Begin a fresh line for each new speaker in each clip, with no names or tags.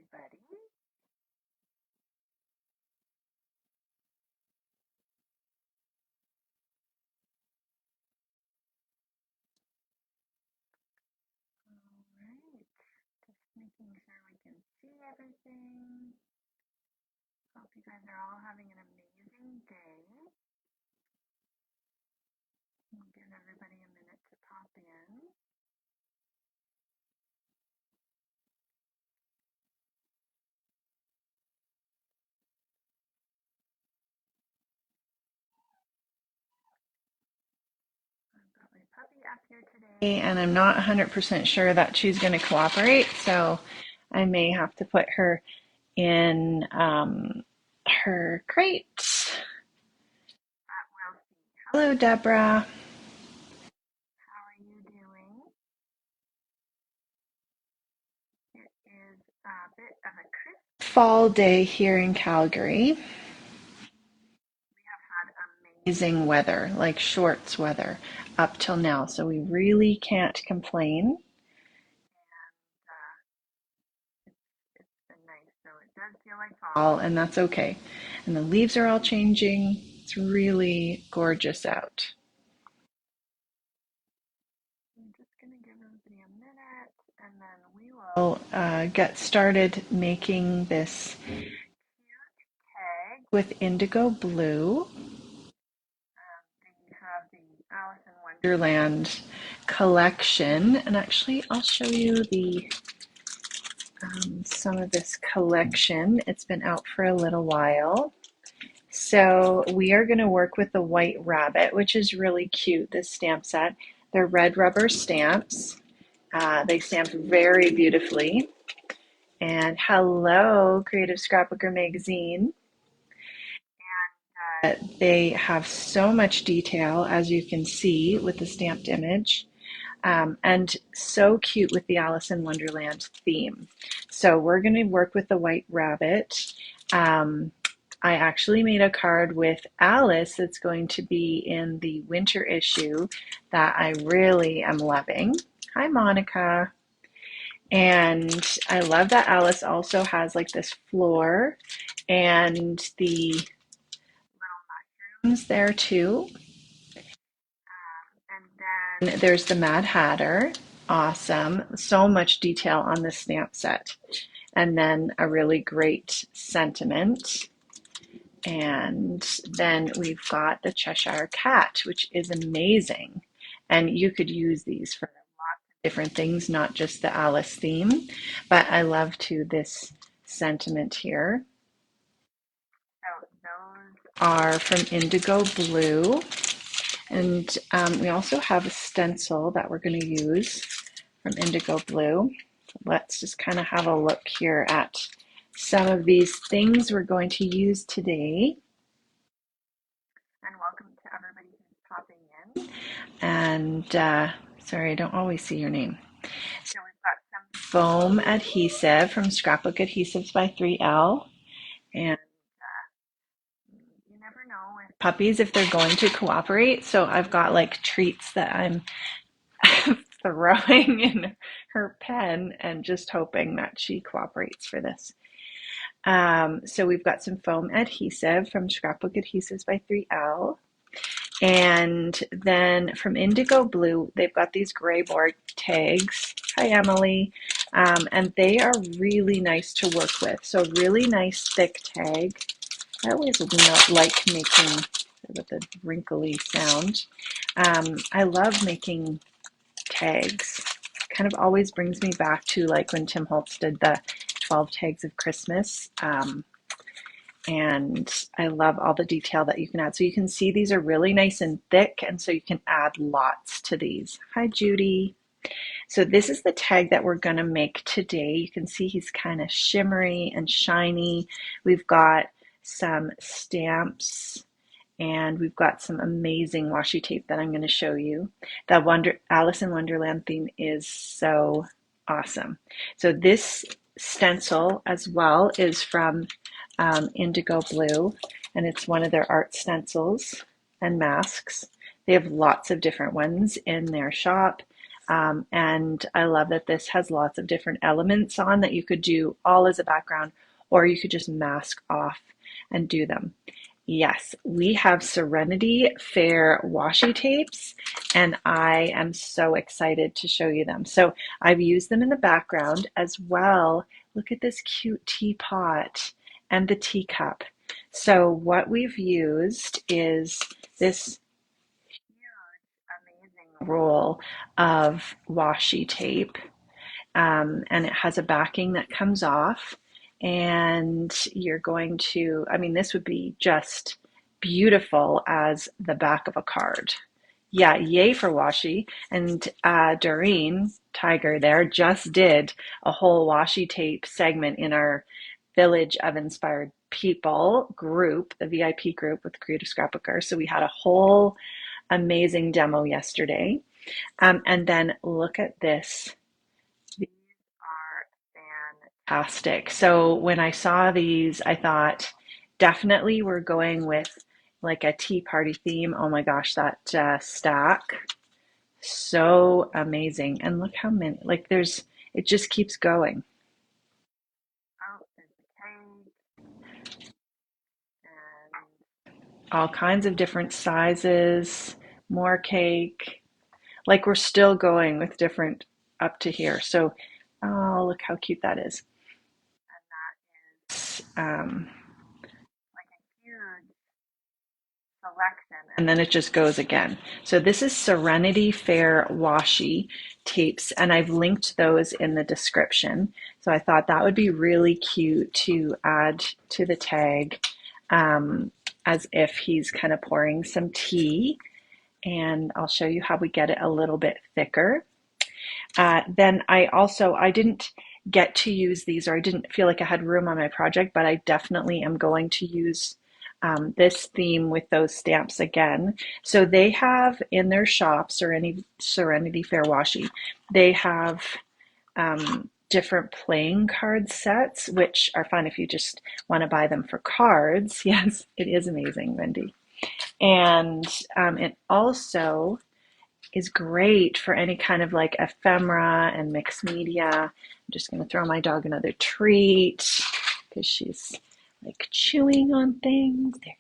everybody. Alright, just making sure we can see everything. Hope you guys are all having an amazing day. We'll give everybody a minute to pop in. Puppy up here today, and I'm not 100% sure that she's going to cooperate, so I may have to put her in her crate. We'll see. Hello, Deborah. How are you doing? It is a bit of a crisp fall day here in Calgary. We have had amazing weather, like shorts weather, up till now, so we really can't complain. It's been nice, so it does feel like fall, and that's okay. And the leaves are all changing. It's really gorgeous out. I'm just going to give everybody a minute, and then we will get started making this tag with IndigoBlu. They have the Alice in Wonderland collection, and actually I'll show you the some of this collection. It's been out for a little while. So we are going to work with the White Rabbit, which is really cute, this stamp set. They're red rubber stamps. They stamp very beautifully. And hello, Creative Scrapbooker Magazine. And they have so much detail, as you can see, with the stamped image. And so cute with the Alice in Wonderland theme. So we're going to work with the White Rabbit. I actually made a card with Alice that's going to be in the winter issue that I really am loving. Hi, Monica. And I love that Alice also has like this floor and the little mushrooms there too. And then there's the Mad Hatter. Awesome. So much detail on this stamp set. And then a really great sentiment. And then we've got the Cheshire Cat, which is amazing. And you could use these for lots of different things, not just the Alice theme. But I love too this sentiment here. So those are from IndigoBlu. And we also have a stencil that we're going to use from IndigoBlu. So let's just kind of have a look here at some of these things we're going to use today. And welcome to everybody who's popping in. And sorry, I don't always see your name. So we've got some foam adhesive from Scrapbook Adhesives by 3L. And you never know with puppies if they're going to cooperate. So I've got like treats that I'm throwing in her pen and just hoping that she cooperates for this. So we've got some foam adhesive from Scrapbook Adhesives by 3L. And then from IndigoBlu, they've got these greyboard tags. Hi, Emily. And they are really nice to work with. So really nice thick tag. I always like making with a wrinkly sound. I love making tags. Kind of always brings me back to like when Tim Holtz did the 12 tags of Christmas. And I love all the detail that you can add. So you can see these are really nice and thick, and so you can add lots to these. Hi, Judy. So this is the tag that we're going to make today. You can see he's kind of shimmery and shiny. We've got some stamps, and we've got some amazing washi tape that I'm going to show you. The Alice in Wonderland theme is so awesome. So this stencil as well is from IndigoBlu, and it's one of their art stencils and masks. They have lots of different ones in their shop. And I love that this has lots of different elements on that you could do all as a background, or you could just mask off and do them. Yes, we have Serenity Fair washi tapes, and I am so excited to show you them. So I've used them in the background as well. Look at this cute teapot and the teacup. So what we've used is this amazing roll of washi tape, and it has a backing that comes off, and you're going to, I mean, this would be just beautiful as the back of a card. Yeah, yay for washi. And Doreen Tiger there just did a whole washi tape segment in our Village of Inspired People group, the VIP group with Creative Scrapbooker. So we had a whole amazing demo yesterday. And then look at this. These are fantastic. So when I saw these, I thought definitely we're going with like a tea party theme. Oh my gosh, that stack. So amazing. And look how many, like there's, it just keeps going. Oh, there's the cake and all kinds of different sizes, more cake. Like we're still going with different up to here. So, oh, look how cute that is. Like a huge selection. And then it just goes again. So this is Serenity Fair washi tapes, and I've linked those in the description. So I thought that would be really cute to add to the tag, as if he's kind of pouring some tea. And I'll show you how we get it a little bit thicker. Then I didn't get to use these, or I didn't feel like I had room on my project, but I definitely am going to use this theme with those stamps again. So they have in their shops, or any Serenity Fair washi, they have different playing card sets, which are fun if you just want to buy them for cards. Yes, it is amazing, Wendy. And it also is great for any kind of like ephemera and mixed media. I'm just going to throw my dog another treat because she's like chewing on things. There.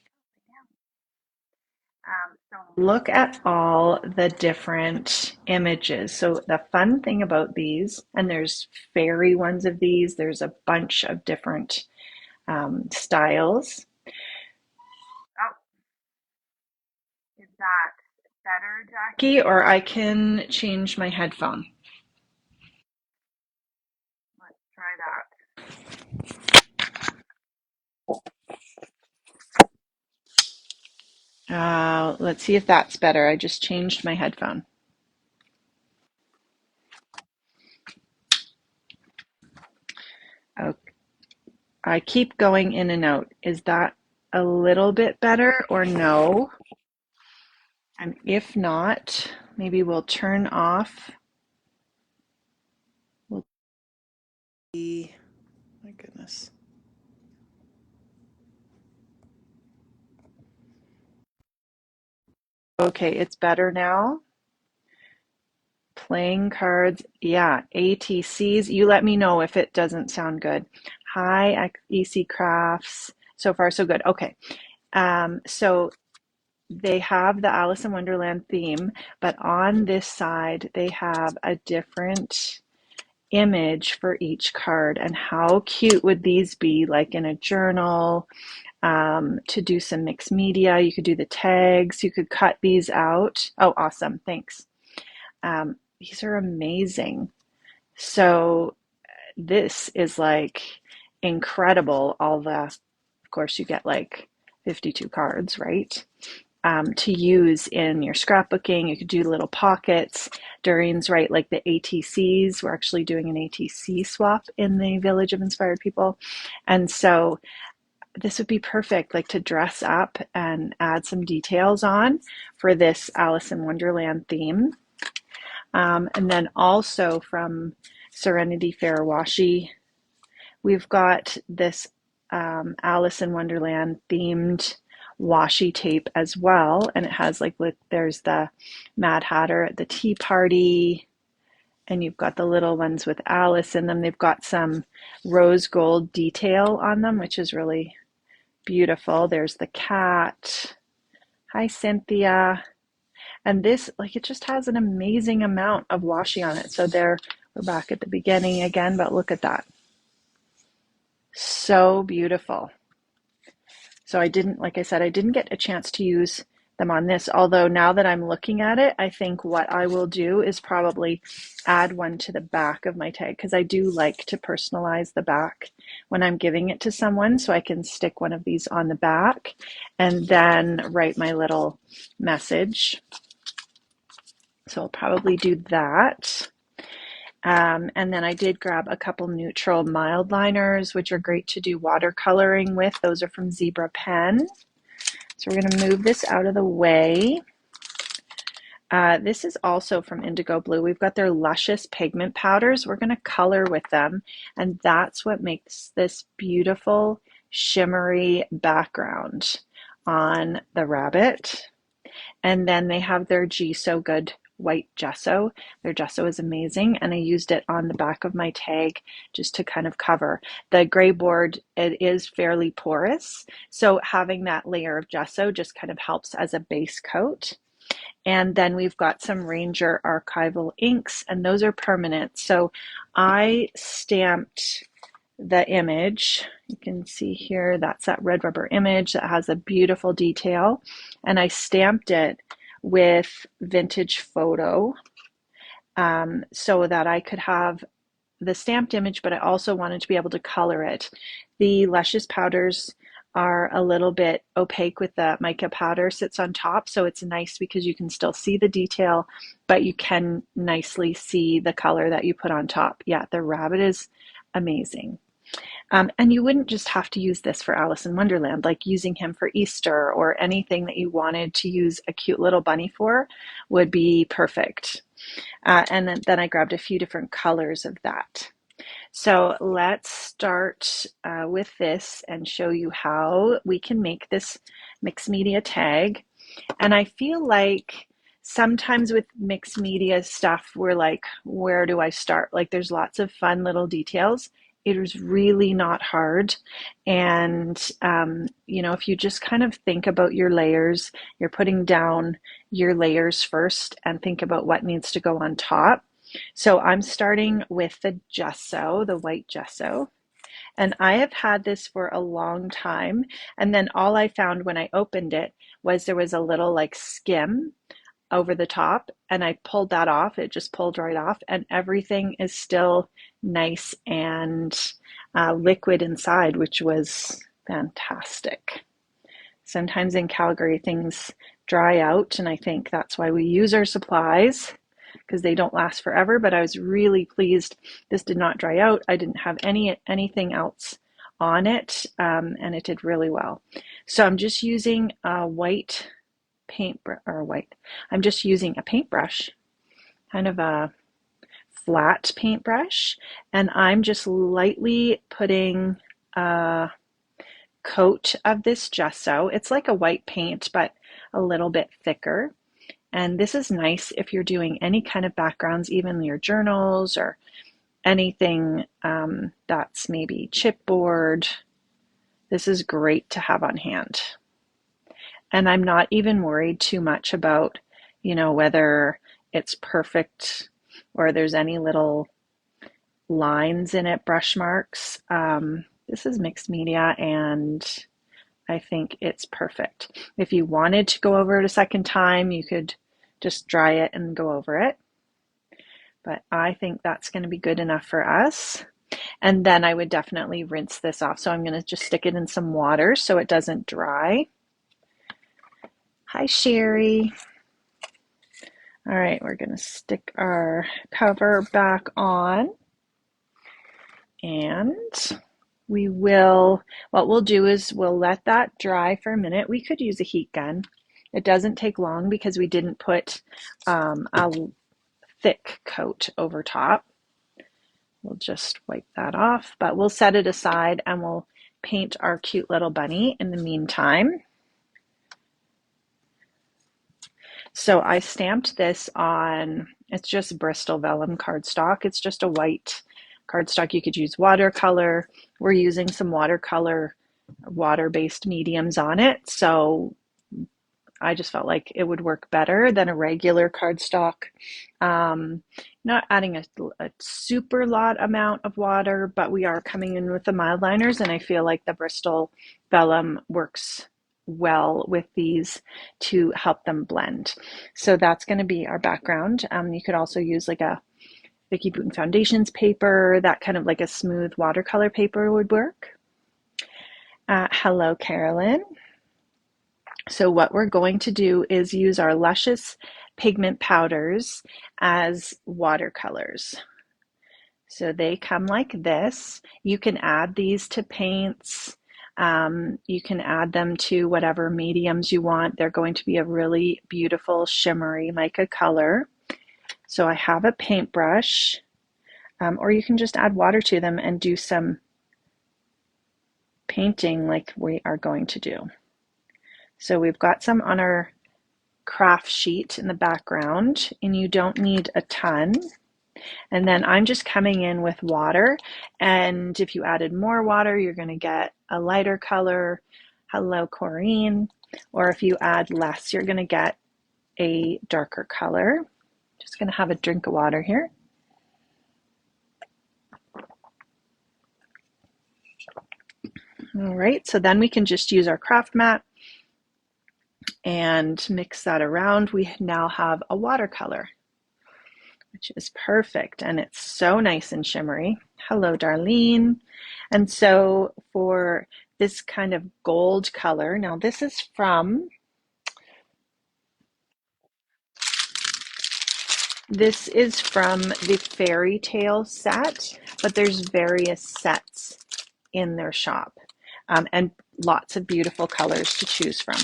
So look at all the different images. So the fun thing about these, and there's fairy ones of these, there's a bunch of different styles. Oh, is that better, Jackie? Or I can change my headphone. Let's try that. Let's see if that's better. I just changed my headphone. Oh, I keep going in and out. Is that a little bit better or no? And if not, maybe we'll turn off. We'll see. My goodness. Okay, it's better now. Playing cards. Yeah, ATCs. You let me know if it doesn't sound good. Hi, EC Crafts. So far, so good. Okay. So they have the Alice in Wonderland theme, but on this side, they have a different image for each card. And how cute would these be, like in a journal, to do some mixed media? You could do the tags, you could cut these out. Oh, awesome. Thanks. These are amazing. So this is like incredible. All the, of course, you get like 52 cards, right? To use in your scrapbooking. You could do little pockets. Doreen's right, like the ATCs. We're actually doing an ATC swap in the Village of Inspired People. And so this would be perfect, like to dress up and add some details on for this Alice in Wonderland theme. And then also from Serenity Fair washi, we've got this Alice in Wonderland themed washi tape as well, and it has like, there's the Mad Hatter at the tea party. And you've got the little ones with Alice in them. They've got some rose gold detail on them, which is really beautiful. There's the cat. Hi, Cynthia. And this, like, it just has an amazing amount of washi on it. So there, we're back at the beginning again, but look at that. So beautiful. So I didn't, like I said, I didn't get a chance to use them on this, although now that I'm looking at it, I think what I will do is probably add one to the back of my tag, because I do like to personalize the back when I'm giving it to someone, so I can stick one of these on the back and then write my little message. So I'll probably do that. And then I did grab a couple neutral Mildliners, which are great to do watercoloring with. Those are from Zebra Pen. So we're going to move this out of the way. This is also from IndigoBlu. We've got their Luscious pigment powders. We're going to color with them, and that's what makes this beautiful shimmery background on the rabbit. And then they have their Gesso Good white gesso. Their gesso is amazing, and I used it on the back of my tag just to kind of cover. The greyboard, it is fairly porous, so having that layer of gesso just kind of helps as a base coat. And then we've got some Ranger Archival inks, and those are permanent. So I stamped the image. You can see here, that's that red rubber image that has a beautiful detail. And I stamped it with vintage photo so that I could have the stamped image, but I also wanted to be able to color it. The Luscious powders are a little bit opaque with the mica powder sits on top, so it's nice because you can still see the detail, but you can nicely see the color that you put on top. Yeah, the rabbit is amazing. And you wouldn't just have to use this for Alice in Wonderland, like using him for Easter or anything that you wanted to use a cute little bunny for would be perfect. And then I grabbed a few different colors of that. So let's start with this and show you how we can make this mixed media tag. And I feel like sometimes with mixed media stuff, we're like, where do I start? Like there's lots of fun little details. It is really not hard. And, you know, if you just kind of think about your layers, you're putting down your layers first and think about what needs to go on top. So I'm starting with the gesso, the white gesso. And I have had this for a long time. And then all I found when I opened it was there was a little like skim over the top, and I pulled that off. It just pulled right off, and everything is still nice and liquid inside, which was fantastic. Sometimes in Calgary things dry out, and I think that's why we use our supplies, because they don't last forever. But I was really pleased this did not dry out. I didn't have anything else on it, and it did really well. So I'm just using a white I'm just using a paintbrush, kind of a flat paintbrush, and I'm just lightly putting a coat of this gesso. It's like a white paint, but a little bit thicker. And this is nice if you're doing any kind of backgrounds, even your journals or anything that's maybe chipboard. This is great to have on hand. And I'm not even worried too much about, you know, whether it's perfect or there's any little lines in it, brush marks. This is mixed media, and I think it's perfect. If you wanted to go over it a second time, you could just dry it and go over it. But I think that's going to be good enough for us. And then I would definitely rinse this off. So I'm going to just stick it in some water so it doesn't dry. Hi, Sherry. All right, we're going to stick our cover back on, and what we'll do is we'll let that dry for a minute. We could use a heat gun. It doesn't take long because we didn't put a thick coat over top. We'll just wipe that off, but we'll set it aside and we'll paint our cute little bunny in the meantime. So I stamped this on It's just Bristol vellum cardstock. It's just a white cardstock. You could use watercolor. We're using some watercolor, water-based mediums on it, so I just felt like it would work better than a regular cardstock. Not adding a super lot amount of water, but we are coming in with the Mildliners, and I feel like the Bristol vellum works well with these to help them blend. So that's going to be our background. You could also use like a Vicki Boutin Foundations paper, that kind of like a smooth watercolor paper would work. Hello, Carolyn. So what we're going to do is use our Luscious pigment powders as watercolors. So they come like this. You can add these to paints. You can add them to whatever mediums you want. They're going to be a really beautiful shimmery mica color. So I have a paintbrush, or you can just add water to them and do some painting like we are going to do. So we've got some on our craft sheet in the background, and you don't need a ton. And then I'm just coming in with water, and if you added more water, you're going to get a lighter color. Hello, Corrine. Or if you add less, you're going to get a darker color. Just going to have a drink of water here. All right, so then we can just use our craft mat and mix that around. We now have a watercolor, which is perfect, and it's so nice and shimmery. Hello, Darlene. And so for this kind of gold color, now this is from the Fairy Tale set, but there's various sets in their shop, and lots of beautiful colors to choose from.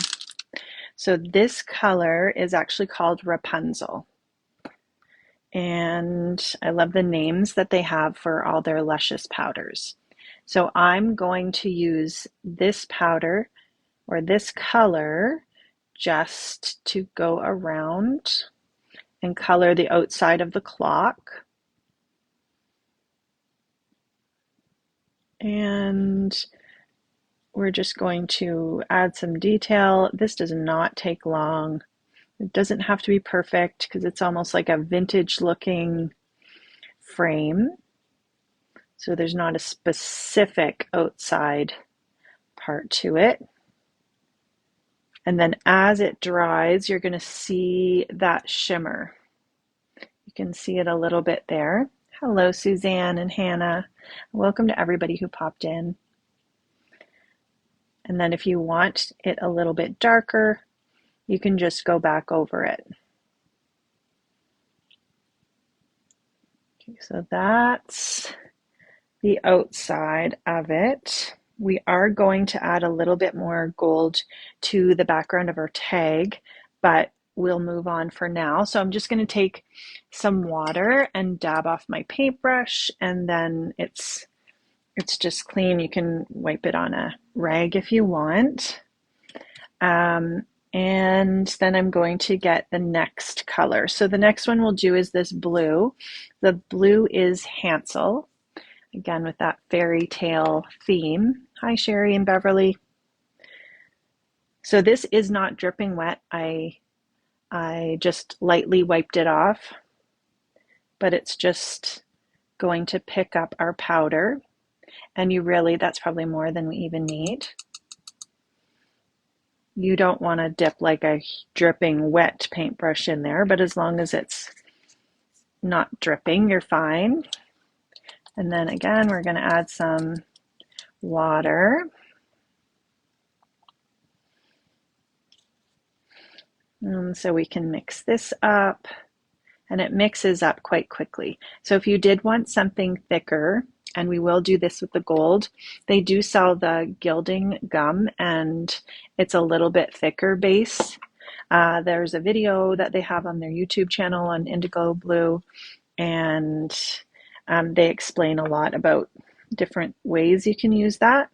So this color is actually called Rapunzel. And I love the names that they have for all their Luscious powders. So I'm going to use this powder or this color just to go around and color the outside of the clock. And we're just going to add some detail. This does not take long. It doesn't have to be perfect because it's almost like a vintage looking frame. So there's not a specific outside part to it. And then as it dries, you're going to see that shimmer. You can see it a little bit there. Hello, Suzanne and Hannah. Welcome to everybody who popped in. And then if you want it a little bit darker, you can just go back over it. Okay, so that's the outside of it. We are going to add a little bit more gold to the background of our tag, but we'll move on for now. So I'm just going to take some water and dab off my paintbrush, and then it's just clean. You can wipe it on a rag if you want. And then I'm going to get the next color. So the next one we'll do is this blue. The blue is Hansel, again with that fairy tale theme. Hi, Sherry and Beverly. So this is not dripping wet. I just lightly wiped it off, but it's just going to pick up our powder. And that's probably more than we even need. You don't want to dip like a dripping wet paintbrush in there, but as long as it's not dripping, you're fine. And then again, we're going to add some water. So we can mix this up, and it mixes up quite quickly. So if you did want something thicker, and we will do this with the gold, they do sell the gilding gum, and it's a little bit thicker base. There's a video that they have on their YouTube channel on IndigoBlu, and they explain a lot about different ways you can use that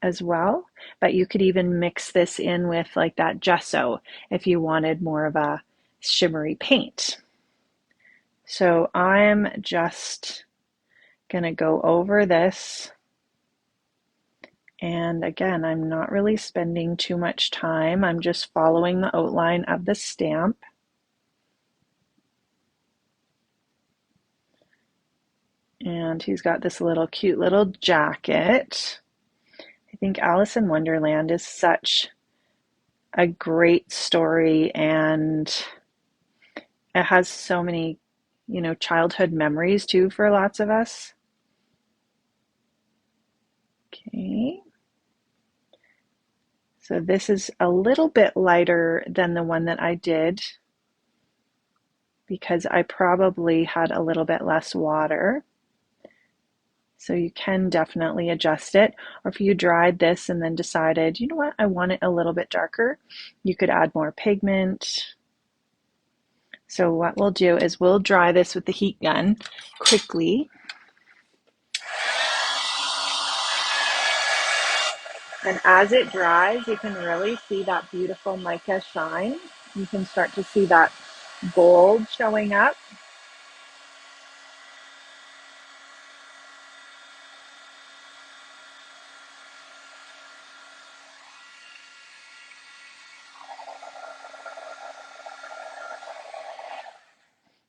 as well. But you could even mix this in with like that gesso if you wanted more of a shimmery paint. So I'm just gonna go over this, and again, I'm not really spending too much time. I'm just following the outline of the stamp. And he's got this little cute little jacket. I think Alice in Wonderland is such a great story, and it has so many, childhood memories too for lots of us. Okay. So this is a little bit lighter than the one that I did because I probably had a little bit less water. So you can definitely adjust it. Or if you dried this and then decided, you know what, I want it a little bit darker, you could add more pigment. So what we'll do is we'll dry this with the heat gun quickly. And as it dries, you can really see that beautiful mica shine. You can start to see that gold showing up.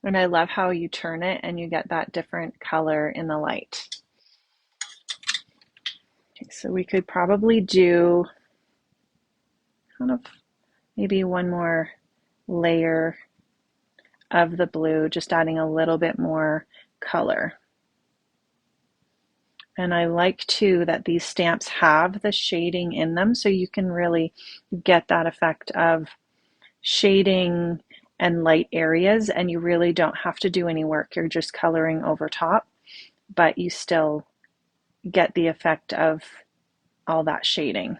And I love how you turn it and you get that different color in the light. Okay, so we could probably do kind of maybe one more layer of the blue, just adding a little bit more color. And I like too that these stamps have the shading in them, so you can really get that effect of shading and light areas, and you really don't have to do any work. You're just coloring over top, but you still get the effect of all that shading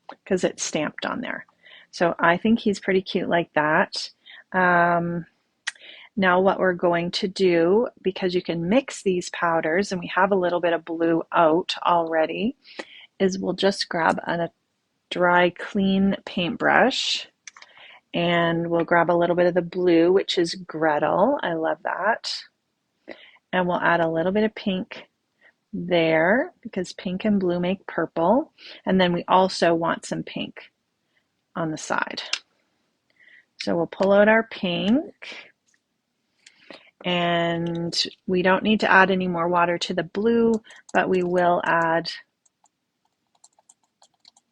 because it's stamped on there. So I think he's pretty cute like that. Now what we're going to do, because you can mix these powders and we have a little bit of blue out already, is we'll just grab a dry, clean paintbrush and we'll grab a little bit of the blue, which is Gretel. I love that. And we'll add a little bit of pink there because pink and blue make purple. And then we also want some pink on the side. So we'll pull out our pink. And we don't need to add any more water to the blue, but we will add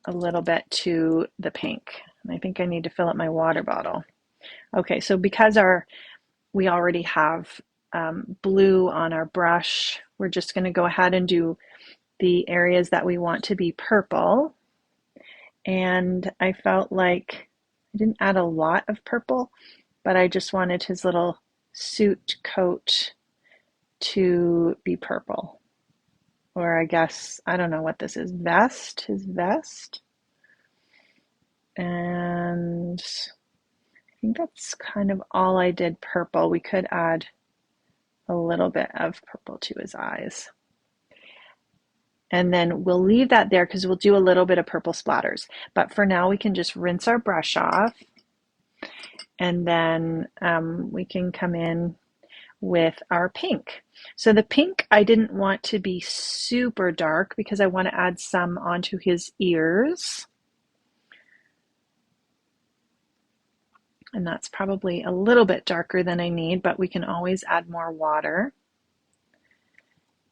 a little bit to the pink. And I think I need to fill up my water bottle. Okay, so because we already have blue on our brush, we're just going to go ahead and do the areas that we want to be purple. And I felt like I didn't add a lot of purple, but I just wanted his little suit coat to be purple. Or I guess, I don't know what this is, his vest. And I think that's kind of all I did purple. We could add a little bit of purple to his eyes. And then we'll leave that there because we'll do a little bit of purple splatters. But for now, we can just rinse our brush off. And then we can come in with our pink. So the pink I didn't want to be super dark because I want to add some onto his ears. And that's probably a little bit darker than I need, but we can always add more water.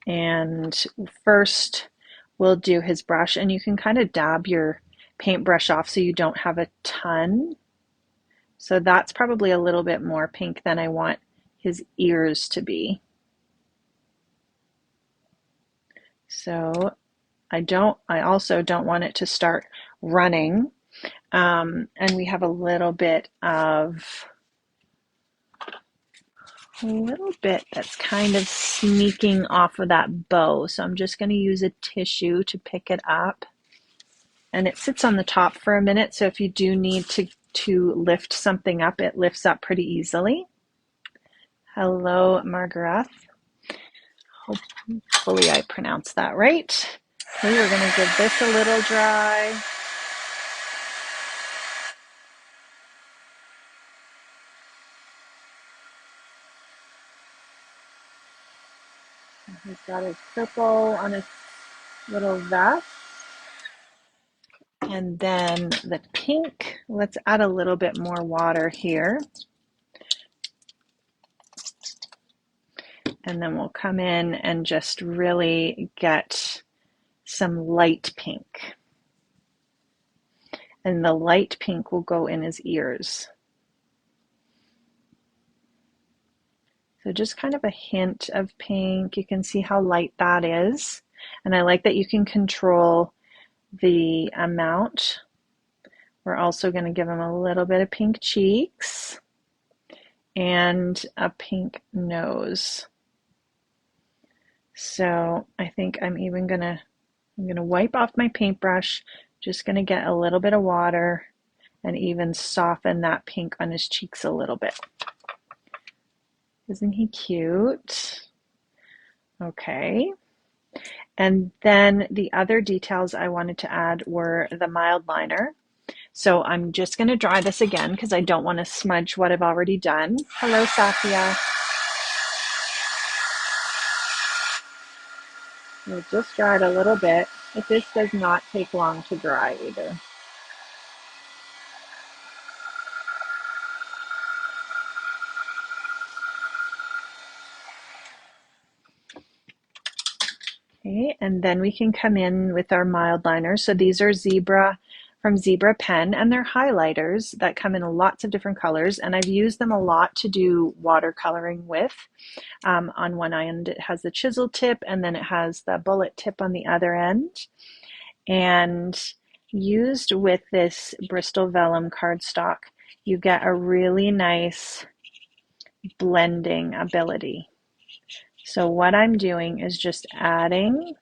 And first we'll do his brush, and you can kind of dab your paintbrush off so you don't have a ton. So that's probably a little bit more pink than I want his ears to be. So I also don't want it to start running. And we have a little bit that's kind of sneaking off of that bow. So I'm just going to use a tissue to pick it up. And it sits on the top for a minute. So if you do need to lift something up, it lifts up pretty easily. Hello, Margaret. Hopefully I pronounced that right. Okay, we're going to give this a little dry. He's got his purple on his little vest. And then the pink, let's add a little bit more water here. And then we'll come in and just really get some light pink. And the light pink will go in his ears. So just kind of a hint of pink. You can see how light that is. And I like that you can control the amount. We're also going to give him a little bit of pink cheeks and a pink nose. So I think I'm gonna wipe off my paintbrush, just gonna get a little bit of water and even soften that pink on his cheeks a little bit. Isn't he cute? Okay. And then the other details I wanted to add were the mild liner. So I'm just going to dry this again because I don't want to smudge what I've already done. Hello, Safia. We'll just dry it a little bit. But this does not take long to dry either. Okay, and then we can come in with our mild liners. So these are from Zebra Pen, and they're highlighters that come in lots of different colors, and I've used them a lot to do watercoloring with. On one end it has the chisel tip, and then it has the bullet tip on the other end. And used with this Bristol Vellum cardstock, you get a really nice blending ability. So what I'm doing is just adding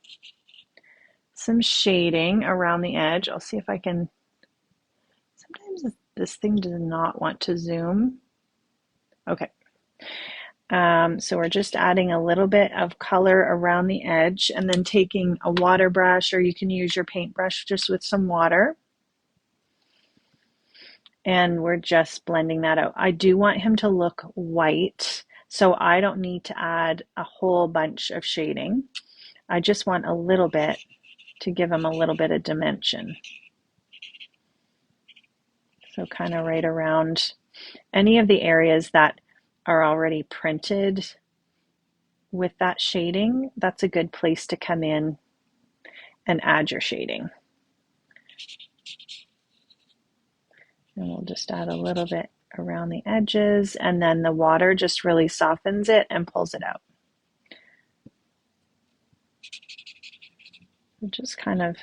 some shading around the edge. I'll see if I can, sometimes this thing does not want to zoom. Okay. So we're just adding a little bit of color around the edge and then taking a water brush, or you can use your paintbrush just with some water. And we're just blending that out. I do want him to look white, so I don't need to add a whole bunch of shading. I just want a little bit to give him a little bit of dimension. So kind of right around any of the areas that are already printed with that shading, that's a good place to come in and add your shading. And we'll just add a little bit around the edges, and then the water just really softens it and pulls it out. Just kind of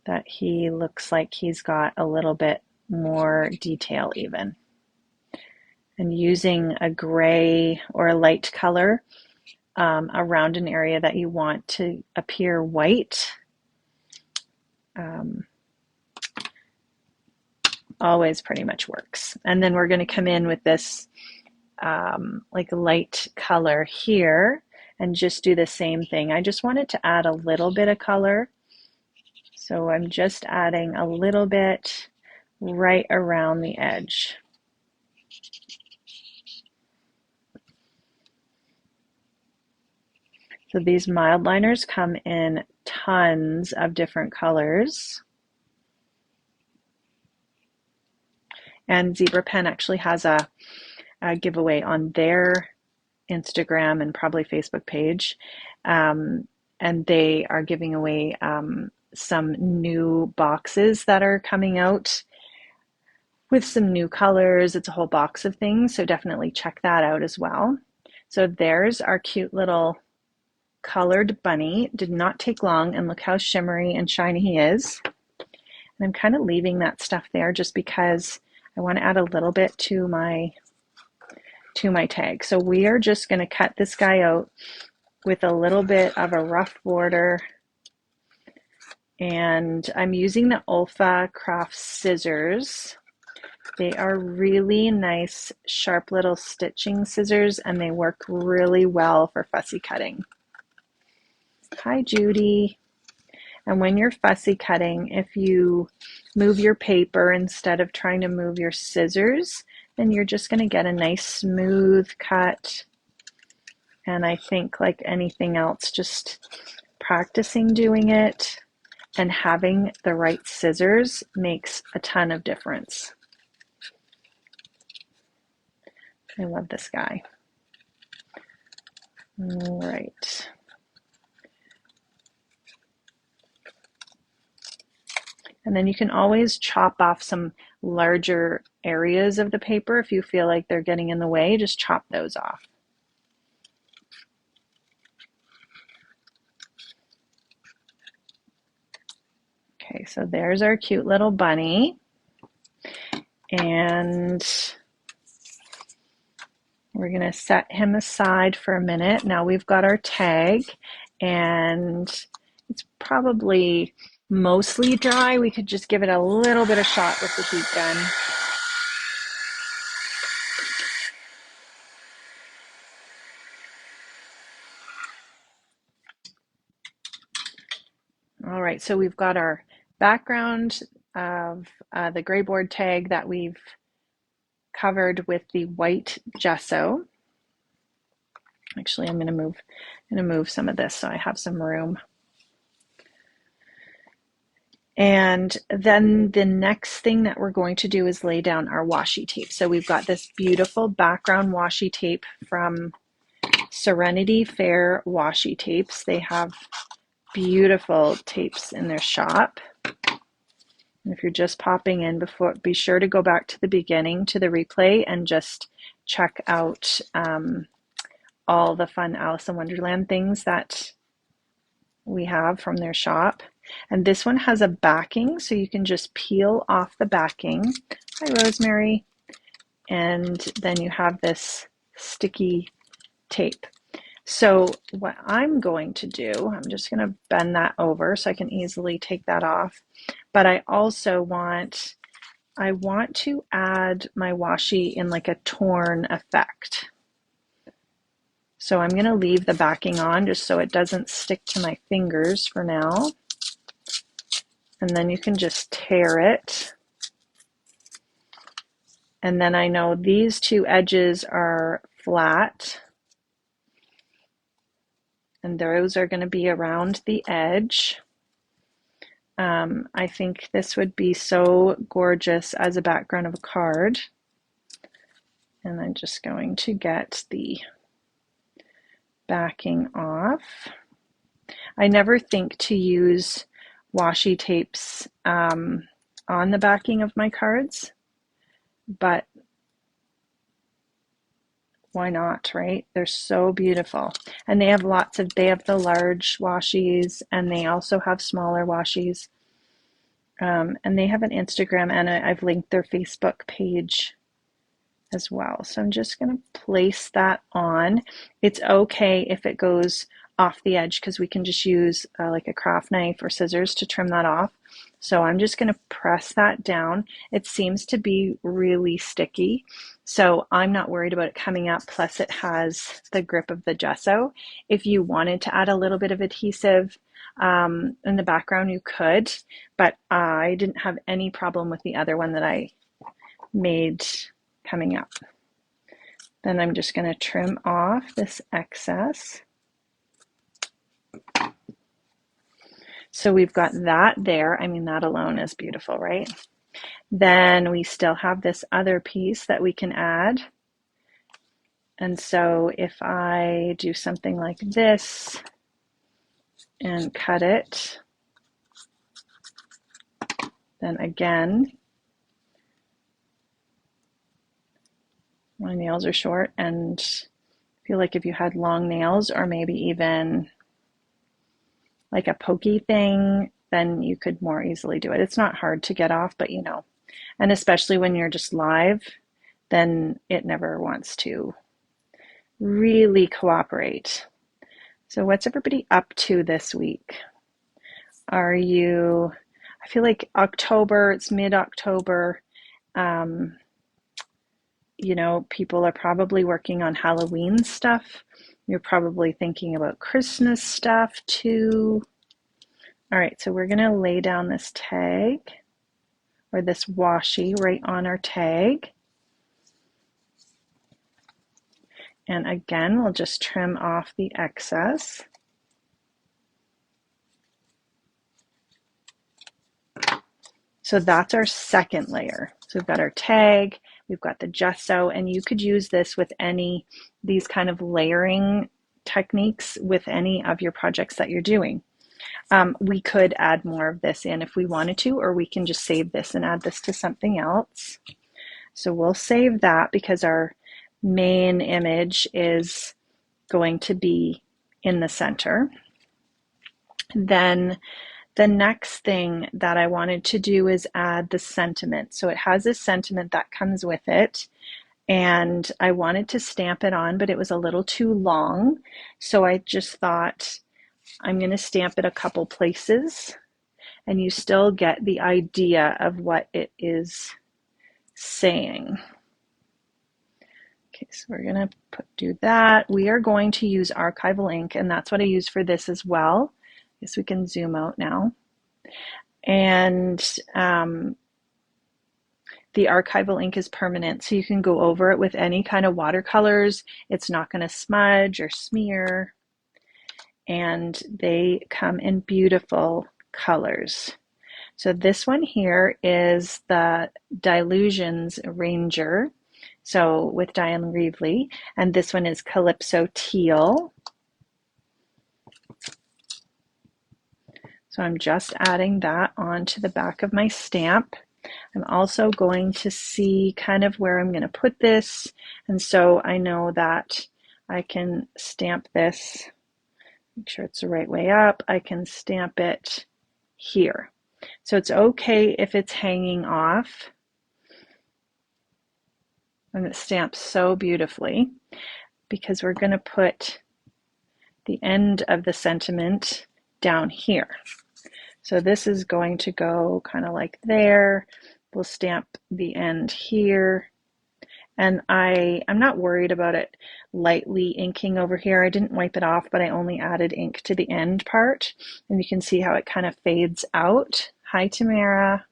that he looks like he's got a little bit more detail even. And using a gray or a light color around an area that you want to appear white always pretty much works. And then we're going to come in with this like light color here and just do the same thing. I just wanted to add a little bit of color. So I'm just adding a little bit right around the edge. So these mild liners come in tons of different colors. And Zebra Pen actually has a giveaway on their Instagram and probably Facebook page. And they are giving away some new boxes that are coming out with some new colors. It's a whole box of things, so definitely check that out as well. So there's our cute little colored bunny. Did not take long, and look how shimmery and shiny he is. And I'm kind of leaving that stuff there just because I want to add a little bit to my tag. So we are just going to cut this guy out with a little bit of a rough border, and I'm using the OLFA Craft Scissors. They are really nice, sharp little stitching scissors, and they work really well for fussy cutting. Hi, Judy. And when you're fussy cutting, if you move your paper instead of trying to move your scissors, then you're just going to get a nice smooth cut And I think, like anything else, just practicing doing it and having the right scissors makes a ton of difference. I love this guy. All right. And then you can always chop off some larger areas of the paper if you feel like they're getting in the way, just chop those off. Okay, so there's our cute little bunny. And we're going to set him aside for a minute. Now we've got our tag, and it's probably mostly dry. We could just give it a little bit of shot with the heat gun. All right, so we've got our background of the greyboard tag that we've covered with the white gesso. Actually, I'm going to move some of this so I have some room. And then the next thing that we're going to do is lay down our washi tape. So we've got this beautiful background washi tape from Serenity Fair washi tapes. They have beautiful tapes in their shop. And if you're just popping in, be sure to go back to the beginning, to the replay, and just check out all the fun Alice in Wonderland things that we have from their shop. And this one has a backing, so you can just peel off the backing. Hi, Rosemary. And then you have this sticky tape. So what I'm going to do, I'm just going to bend that over so I can easily take that off. But I also want to add my washi in like a torn effect. So I'm going to leave the backing on just so it doesn't stick to my fingers for now. And then you can just tear it. And then I know these two edges are flat. And those are going to be around the edge. I think this would be so gorgeous as a background of a card. And I'm just going to get the backing off. I never think to use washi tapes on the backing of my cards, but why not, right? They're so beautiful. And they have they have the large washis, and they also have smaller washis. And they have an Instagram, and I've linked their Facebook page as well. So I'm just going to place that on. It's okay if it goes off the edge because we can just use like a craft knife or scissors to trim that off. So I'm just going to press that down. It seems to be really sticky, so I'm not worried about it coming up. Plus it has the grip of the gesso. If you wanted to add a little bit of adhesive in the background, you could, but I didn't have any problem with the other one that I made coming up. Then I'm just going to trim off this excess. So we've got that there. I mean, that alone is beautiful, right? Then we still have this other piece that we can add. And so if I do something like this and cut it, then again, my nails are short, and I feel like if you had long nails or maybe even like a pokey thing, then you could more easily do it. It's not hard to get off, but you know, and especially when you're just live, then it never wants to really cooperate. So what's everybody up to this week? I feel like October, it's mid-October. You know, people are probably working on Halloween stuff. You're probably thinking about Christmas stuff too. All right, so we're going to lay down this tag or this washi right on our tag. And again, we'll just trim off the excess. So that's our second layer. So we've got our tag, we've got the gesso, and you could use this with any, these kind of layering techniques with any of your projects that you're doing. We could add more of this in if we wanted to, or we can just save this and add this to something else. So we'll save that because our main image is going to be in the center. Then the next thing that I wanted to do is add the sentiment. So it has a sentiment that comes with it, and I wanted to stamp it on, but it was a little too long. So I just thought I'm going to stamp it a couple places, and you still get the idea of what it is saying. Okay, so we're going to do that. We are going to use archival ink, and that's what I use for this as well. I guess we can zoom out now. And the archival ink is permanent, so you can go over it with any kind of watercolors. It's not going to smudge or smear. And they come in beautiful colors. So this one here is the Dilutions Ranger, so with Diane Reevely, and this one is Calypso Teal. So I'm just adding that onto the back of my stamp. I'm also going to see kind of where I'm going to put this, and so I know that I can stamp this, make sure it's the right way up. I can stamp it here. So it's okay if it's hanging off, and it stamps so beautifully because we're going to put the end of the sentiment down here. So this is going to go kind of like there. We'll stamp the end here. And I'm not worried about it lightly inking over here. I didn't wipe it off, but I only added ink to the end part. And you can see how it kind of fades out. Hi, Tamara.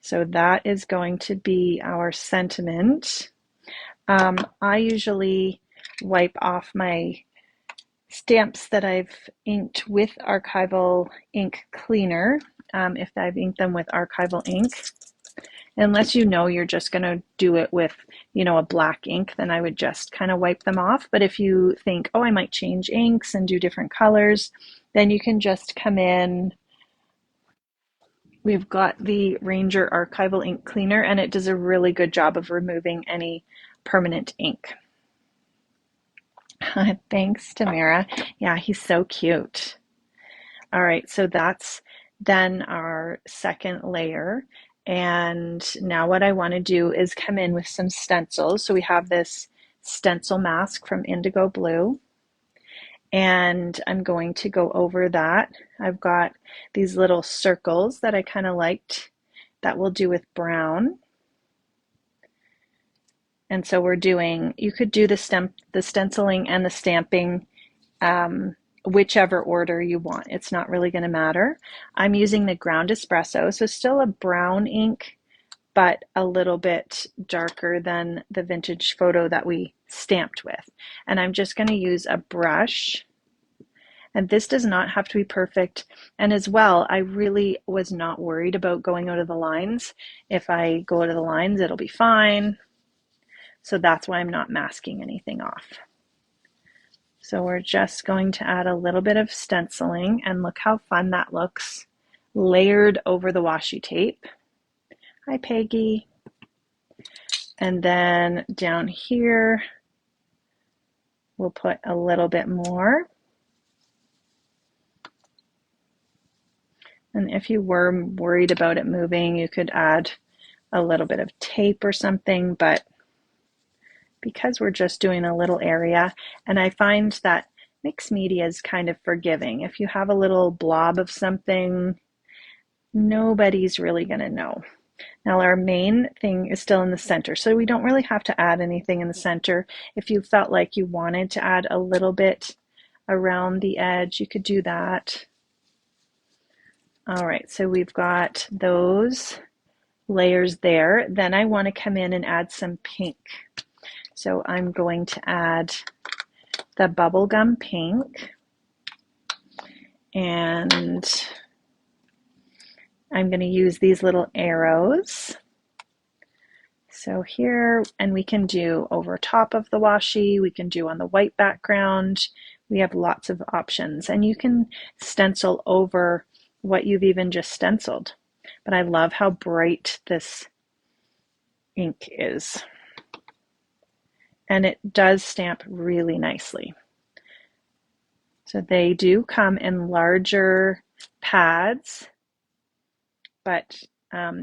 So that is going to be our sentiment. I usually wipe off my stamps that I've inked with archival ink cleaner, if I've inked them with archival ink. Unless you know you're just going to do it with, you know, a black ink, then I would just kind of wipe them off. But if you think, oh, I might change inks and do different colors, then you can just come in. We've got the Ranger Archival Ink Cleaner, and it does a really good job of removing any permanent ink. Thanks, Tamara. Yeah, he's so cute. All right, so that's then our second layer. And now what I want to do is come in with some stencils. So we have this stencil mask from IndigoBlu, and I'm going to go over that. I've got these little circles that I kind of liked that we'll do with brown. And so we're doing, you could do the stenciling and the stamping whichever order you want. It's not really going to matter. I'm using the ground espresso, so still a brown ink, but a little bit darker than the vintage photo that we stamped with. And I'm just going to use a brush. And this does not have to be perfect. And as well, I really was not worried about going out of the lines. If I go out of the lines, it'll be fine. So that's why I'm not masking anything off. So we're just going to add a little bit of stenciling, and look how fun that looks layered over the washi tape. Hi, Peggy. And then down here, we'll put a little bit more. And if you were worried about it moving, you could add a little bit of tape or something, but because we're just doing a little area, and I find that mixed media is kind of forgiving. If you have a little blob of something, nobody's really going to know. Now our main thing is still in the center, so we don't really have to add anything in the center. If you felt like you wanted to add a little bit around the edge, you could do that. All right, so we've got those layers there. Then I want to come in and add some pink. So I'm going to add the bubblegum pink, and I'm going to use these little arrows. So here, and we can do over top of the washi, we can do on the white background. We have lots of options, and you can stencil over what you've even just stenciled. But I love how bright this ink is. And it does stamp really nicely. So they do come in larger pads, but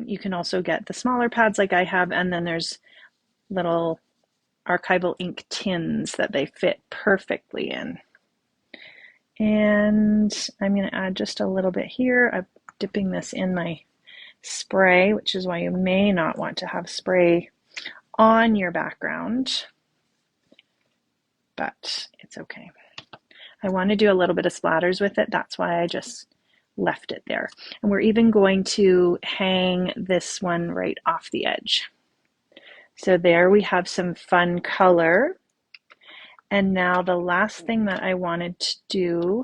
you can also get the smaller pads like I have, and then there's little archival ink tins that they fit perfectly in. And I'm going to add just a little bit here. I'm dipping this in my spray, which is why you may not want to have spray on your background, but it's okay. I want to do a little bit of splatters with it. That's why I just left it there. And we're even going to hang this one right off the edge. So there we have some fun color. And now the last thing that I wanted to do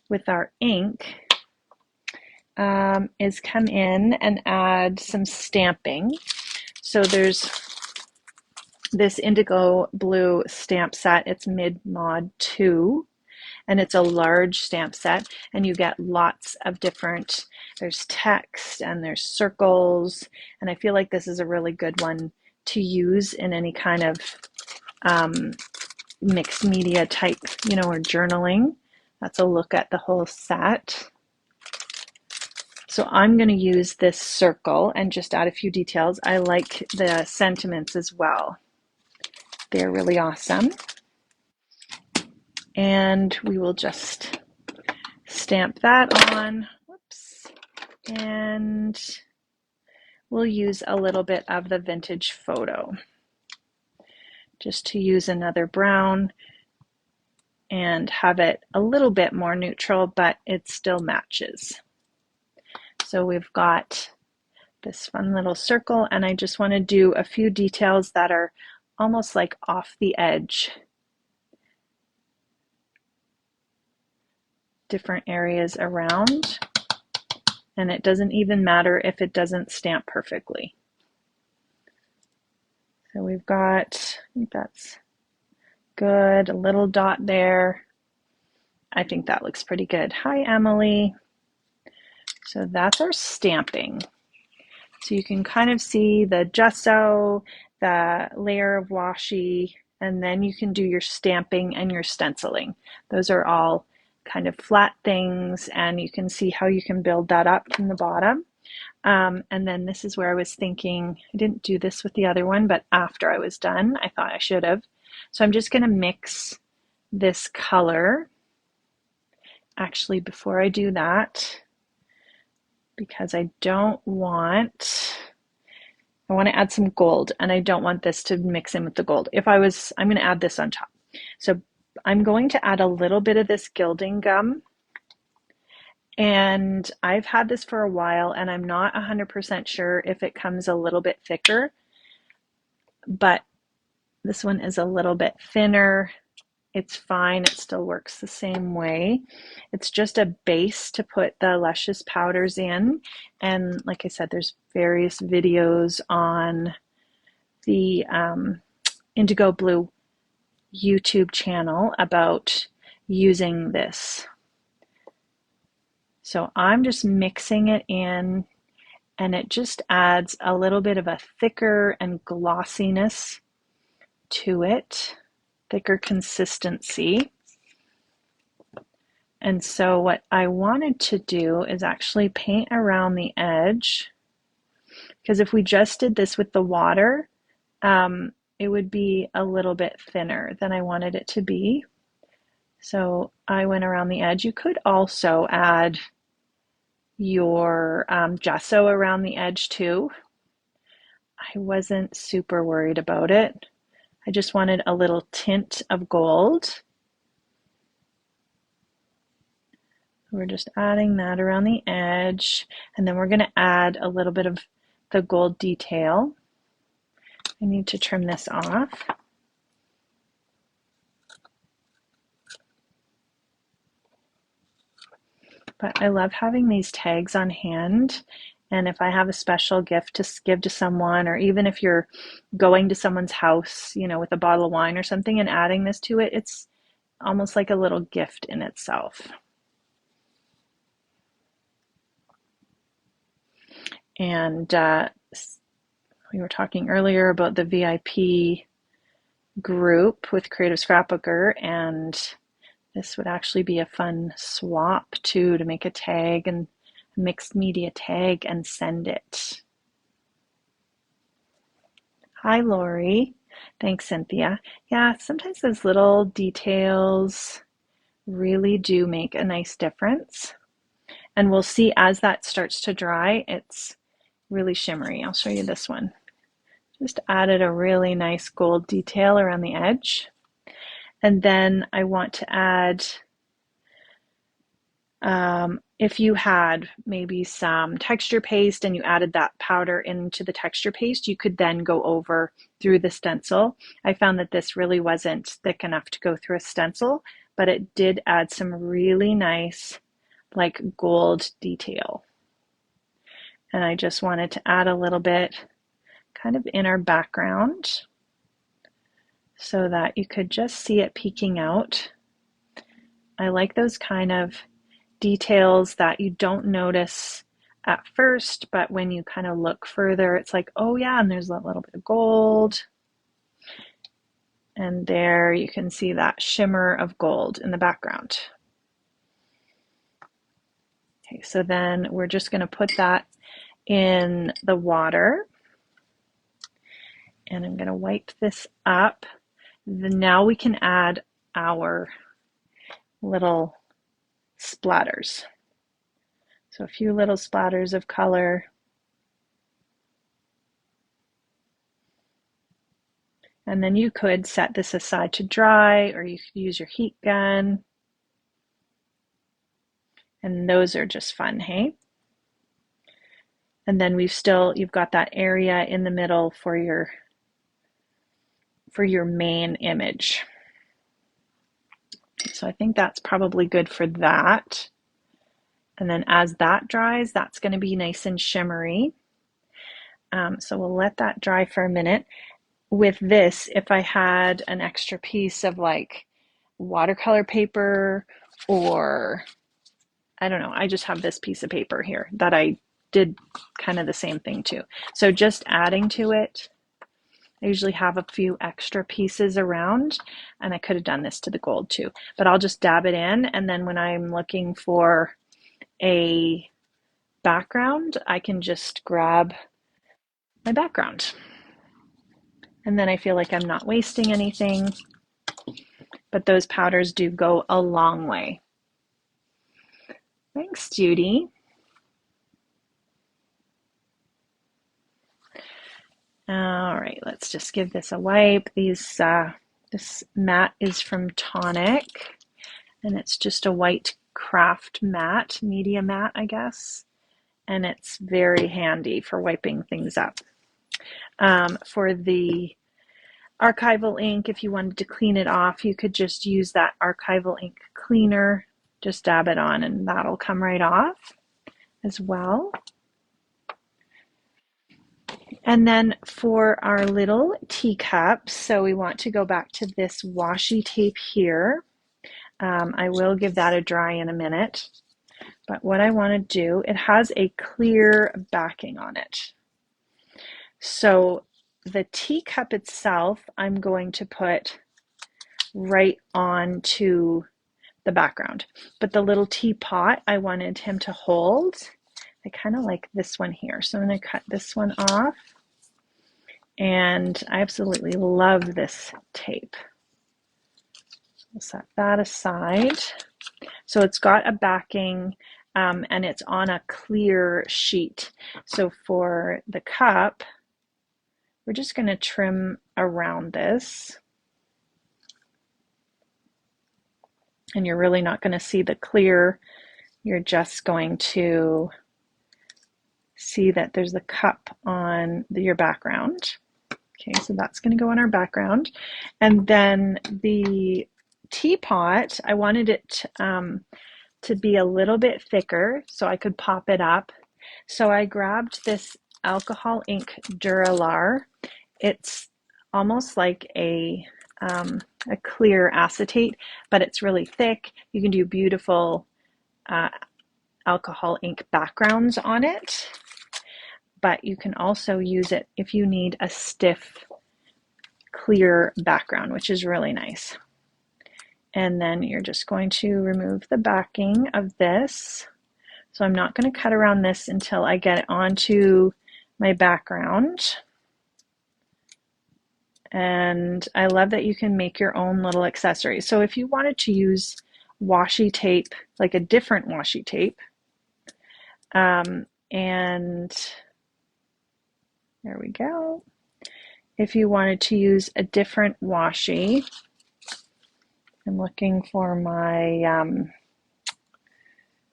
with our ink is come in and add some stamping. So there's this IndigoBlu stamp set. It's mid-mod 2. And it's a large stamp set, and you get lots of different, there's text and there's circles, and I feel like this is a really good one to use in any kind of mixed media type, or journaling. That's a look at the whole set. So I'm going to use this circle and just add a few details. I like the sentiments as well. They're really awesome. And we will just stamp that on. Whoops. And we'll use a little bit of the vintage photo just to use another brown and have it a little bit more neutral, but it still matches. So we've got this fun little circle, and I just want to do a few details that are almost like off the edge. Different areas around, and it doesn't even matter if it doesn't stamp perfectly. So we've got, I think that's good, a little dot there. I think that looks pretty good. Hi, Emily. So that's our stamping. So you can kind of see the gesso, the layer of washi, and then you can do your stamping and your stenciling. Those are all kind of flat things, and you can see how you can build that up from the bottom. And then this is where I was thinking, I didn't do this with the other one, but after I was done, I thought I should have. So I'm just going to mix this color. Actually, before I do that, because I want to add some gold, and I don't want this to mix in with the gold. I'm going to add this on top. So I'm going to add a little bit of this gilding gum, and I've had this for a while, and I'm not 100% sure if it comes a little bit thicker, but this one is a little bit thinner. It's fine, it still works the same way. It's just a base to put the Luscious powders in, and like I said, there's various videos on the IndigoBlu YouTube channel about using this. So I'm just mixing it in, and it just adds a little bit of a thicker and glossiness to it, thicker consistency. And so what I wanted to do is actually paint around the edge, because if we just did this with the water, it would be a little bit thinner than I wanted it to be. So I went around the edge. You could also add your gesso around the edge too. I wasn't super worried about it. I just wanted a little tint of gold. We're just adding that around the edge, and then we're going to add a little bit of the gold detail. I need to trim this off. But I love having these tags on hand. And if I have a special gift to give to someone, or even if you're going to someone's house, you know, with a bottle of wine or something and adding this to it, it's almost like a little gift in itself. And we were talking earlier about the VIP group with Creative Scrapbooker, and this would actually be a fun swap too, to make a tag and a mixed media tag and send it. Hi, Lori. Thanks, Cynthia. Yeah, sometimes those little details really do make a nice difference. And we'll see as that starts to dry, it's really shimmery. I'll show you this one. Just added a really nice gold detail around the edge. And then I want to add, if you had maybe some texture paste and you added that powder into the texture paste, you could then go over through the stencil. I found that this really wasn't thick enough to go through a stencil, but it did add some really nice like gold detail. And I just wanted to add a little bit kind of in our background so that you could just see it peeking out. I like those kind of details that you don't notice at first, but when you kind of look further, it's like, oh yeah, and there's a little bit of gold. And there you can see that shimmer of gold in the background. Okay, so then we're just going to put that in the water. And I'm going to wipe this up. Now we can add our little splatters. So a few little splatters of color. And then you could set this aside to dry, or you could use your heat gun. And those are just fun, hey? And then you've got that area in the middle for your main image. So I think that's probably good for that. And then as that dries, that's going to be nice and shimmery. So we'll let that dry for a minute. With this, if I had an extra piece of like watercolor paper, or I don't know, I just have this piece of paper here that I did kind of the same thing too. So just adding to it, I usually have a few extra pieces around, and I could have done this to the gold too, but I'll just dab it in, and then when I'm looking for a background, I can just grab my background. And then I feel like I'm not wasting anything, but those powders do go a long way. Thanks, Judy. All right, let's just give this a wipe. This mat is from Tonic, and it's just a white craft mat, media mat, I guess. And it's very handy for wiping things up. For the archival ink, if you wanted to clean it off, you could just use that archival ink cleaner. Just dab it on and that'll come right off as well. And then for our little teacups, so we want to go back to this washi tape here. I will give that a dry in a minute. But what I want to do, it has a clear backing on it. So the teacup itself, I'm going to put right onto the background. But the little teapot, I wanted him to hold. I kind of like this one here. So I'm going to cut this one off. And I absolutely love this tape. We'll set that aside. So it's got a backing, and it's on a clear sheet. So for the cup, we're just going to trim around this. And you're really not going to see the clear. You're just going to see that there's the cup on your background. Okay, so that's going to go on our background. And then the teapot, I wanted it to be a little bit thicker so I could pop it up. So I grabbed this alcohol ink Duralar. It's almost like a clear acetate, but it's really thick. You can do beautiful alcohol ink backgrounds on it, but you can also use it if you need a stiff, clear background, which is really nice. And then you're just going to remove the backing of this. So I'm not going to cut around this until I get it onto my background. And I love that you can make your own little accessories. So if you wanted to use washi tape, like a different washi tape, and there we go. If you wanted to use a different washi, I'm looking for my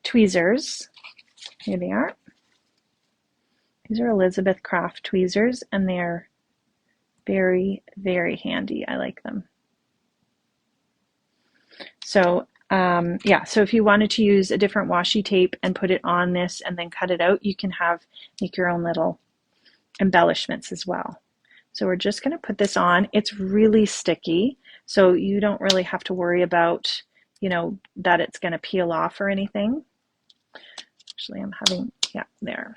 tweezers. Here they are. These are Elizabeth Craft tweezers, and they're very, very handy. I like them. So yeah, so if you wanted to use a different washi tape and put it on this and then cut it out, you can make your own little embellishments as well. So we're just going to put this on. It's really sticky, so you don't really have to worry about, you know, that it's going to peel off or anything. Actually, yeah, there.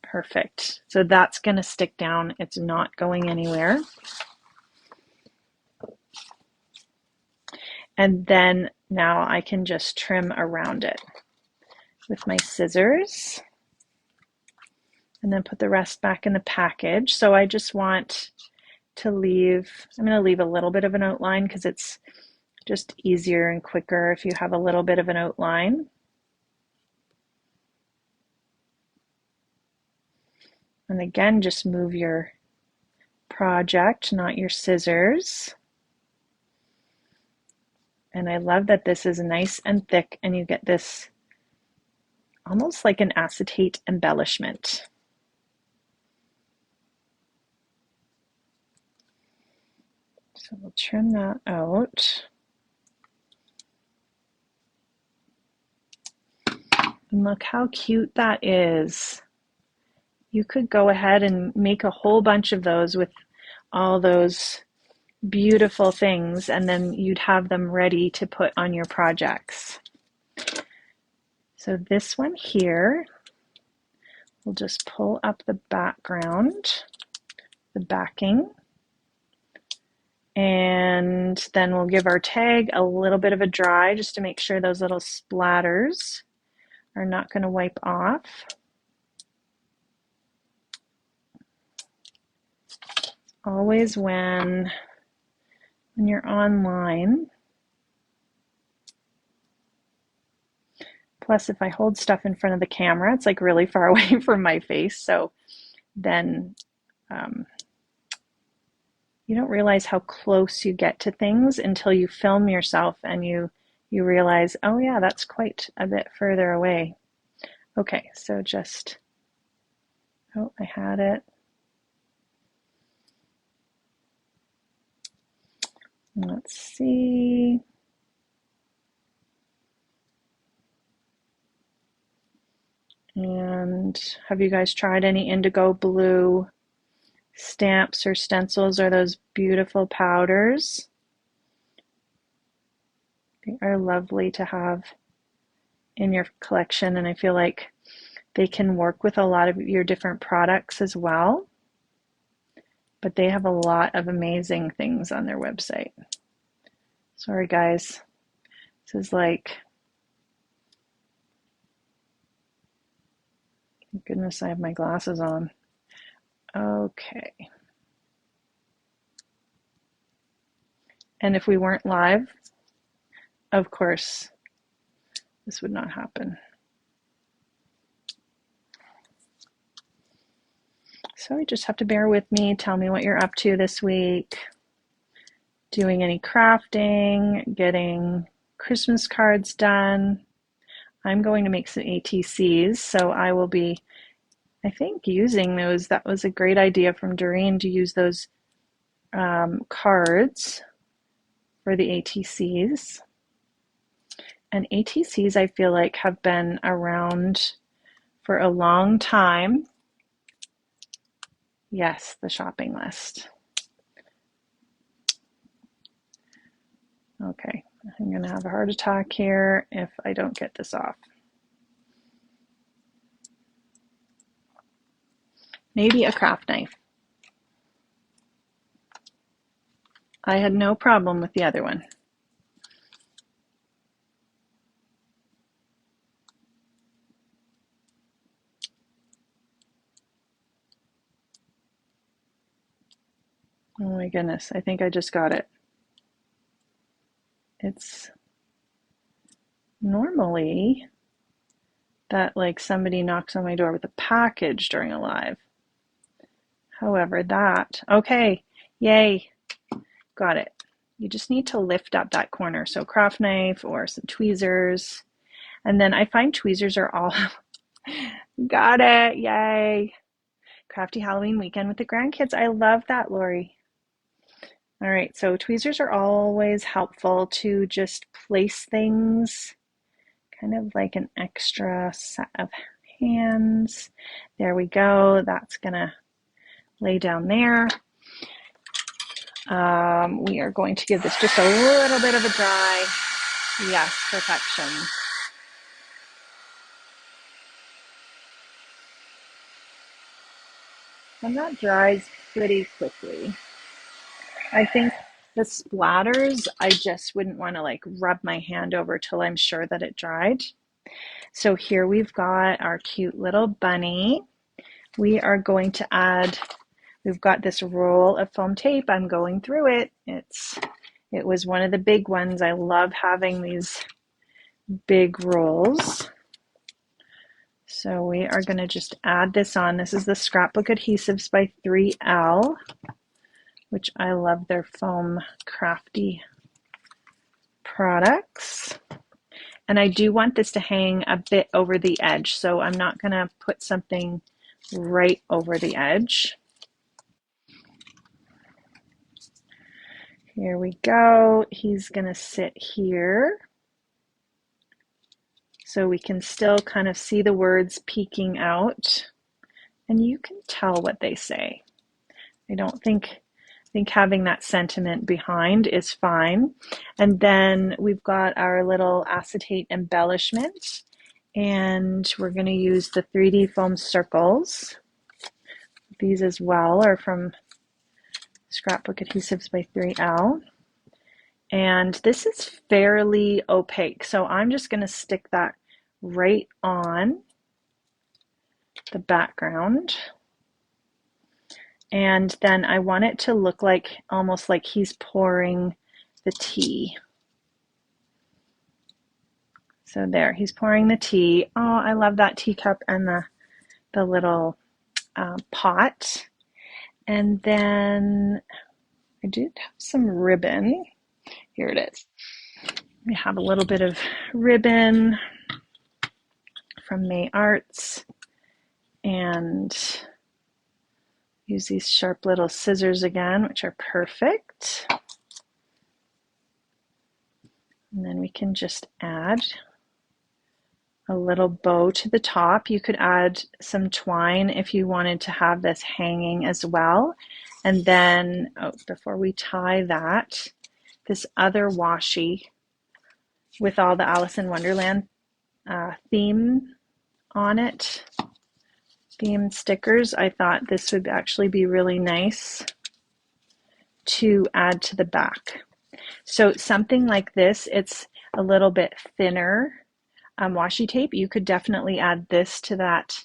Perfect. So that's going to stick down. It's not going anywhere. And then now I can just trim around it with my scissors and then put the rest back in the package. So I just want to I'm going to leave a little bit of an outline because it's just easier and quicker if you have a little bit of an outline. And again, just move your project, not your scissors. And I love that this is nice and thick and you get this almost like an acetate embellishment. So we'll trim that out. And look how cute that is. You could go ahead and make a whole bunch of those with all those beautiful things, and then you'd have them ready to put on your projects. So this one here, we'll just pull up the background, the backing, and then we'll give our tag a little bit of a dry just to make sure those little splatters are not going to wipe off. Always when you're online. Plus, if I hold stuff in front of the camera, it's like really far away from my face. So then you don't realize how close you get to things until you film yourself and you realize, oh yeah, that's quite a bit further away. Okay, so just, oh, I had it. Let's see. And have you guys tried any IndigoBlu stamps or stencils or those beautiful powders? They are lovely to have in your collection, and I feel like they can work with a lot of your different products as well. But they have a lot of amazing things on their website. Sorry guys, this is like, thank goodness I have my glasses on. Okay. And if we weren't live, of course, this would not happen. So you just have to bear with me. Tell me what you're up to this week. Doing any crafting, getting Christmas cards done. I'm going to make some ATCs, so I will be I think using those, that was a great idea from Doreen to use those cards for the ATCs. And ATCs, I feel like, have been around for a long time. Yes, the shopping list. Okay, I'm going to have a heart attack here if I don't get this off. Maybe a craft knife. I had no problem with the other one. Oh my goodness, I think I just got it. It's normally that like somebody knocks on my door with a package during a live. However, okay, yay, got it. You just need to lift up that corner. So craft knife or some tweezers. And then I find tweezers are all, got it, yay. Crafty Halloween weekend with the grandkids. I love that, Lori. All right, so tweezers are always helpful to just place things, kind of like an extra set of hands. There we go. That's gonna lay down there. We are going to give this just a little bit of a dry. Yes, perfection. And that dries pretty quickly. I think the splatters, I just wouldn't want to like rub my hand over till I'm sure that it dried. So here we've got our cute little bunny. We are going to add, we've got this roll of foam tape. I'm going through it. It was one of the big ones. I love having these big rolls. So we are going to just add this on. This is the Scrapbook Adhesives by 3L, which I love their foam crafty products. And I do want this to hang a bit over the edge, so I'm not going to put something right over the edge. Here we go. He's going to sit here so we can still kind of see the words peeking out, and you can tell what they say. I think having that sentiment behind is fine. And then we've got our little acetate embellishment, and we're going to use the 3D foam circles. These as well are from Scrapbook Adhesives by 3L. And this is fairly opaque, so I'm just going to stick that right on the background. And then I want it to look like almost like he's pouring the tea. So there, he's pouring the tea. Oh, I love that teacup and the little pot. And then I did have some ribbon. Here it is. We have a little bit of ribbon from May Arts, and use these sharp little scissors again, which are perfect. And then we can just add a little bow to the top. You could add some twine if you wanted to have this hanging as well. And then, before we tie that, this other washi with all the Alice in Wonderland theme on it, themed stickers. I thought this would actually be really nice to add to the back. So something like this, it's a little bit thinner washi tape. You could definitely add this to that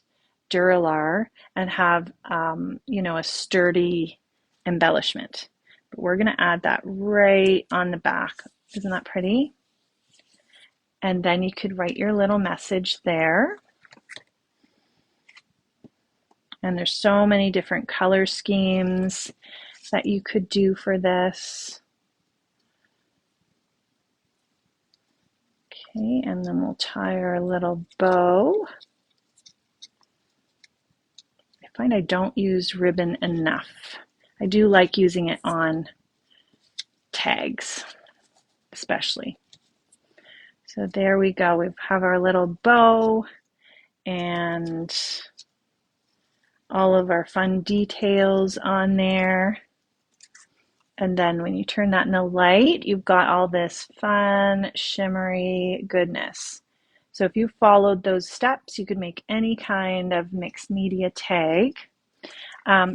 Duralar and have, a sturdy embellishment. But we're going to add that right on the back. Isn't that pretty? And then you could write your little message there. And there's so many different color schemes that you could do for this. Okay, and then we'll tie our little bow. find I don't use ribbon enough. I do like using it on tags, especially. So there we go. We have our little bow and all of our fun details on there. And then when you turn that in the light, you've got all this fun, shimmery goodness. So if you followed those steps, you could make any kind of mixed media tag.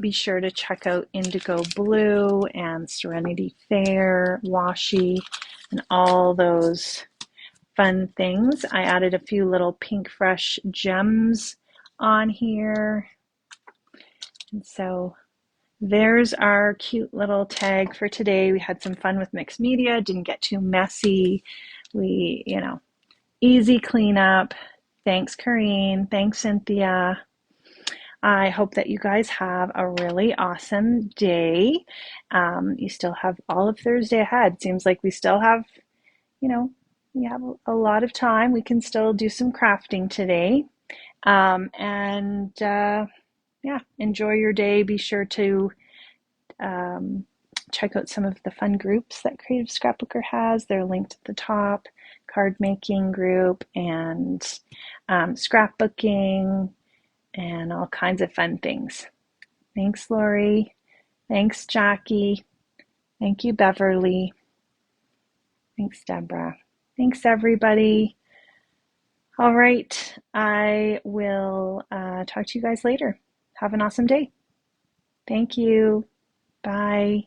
Be sure to check out IndigoBlu and Serenity Fair, Washi, and all those fun things. I added a few little pink fresh gems on here. And so there's our cute little tag for today. We had some fun with mixed media, didn't get too messy. We, easy cleanup. Thanks, Corrine. Thanks, Cynthia. I hope that you guys have a really awesome day. You still have all of Thursday ahead. Seems like we still have, we have a lot of time. We can still do some crafting today. Yeah, enjoy your day. Be sure to check out some of the fun groups that Creative Scrapbooker has. They're linked at the top. Card making group and scrapbooking and all kinds of fun things. Thanks, Lori. Thanks, Jackie. Thank you, Beverly. Thanks, Deborah. Thanks, everybody. All right, I will talk to you guys later. Have an awesome day. Thank you. Bye.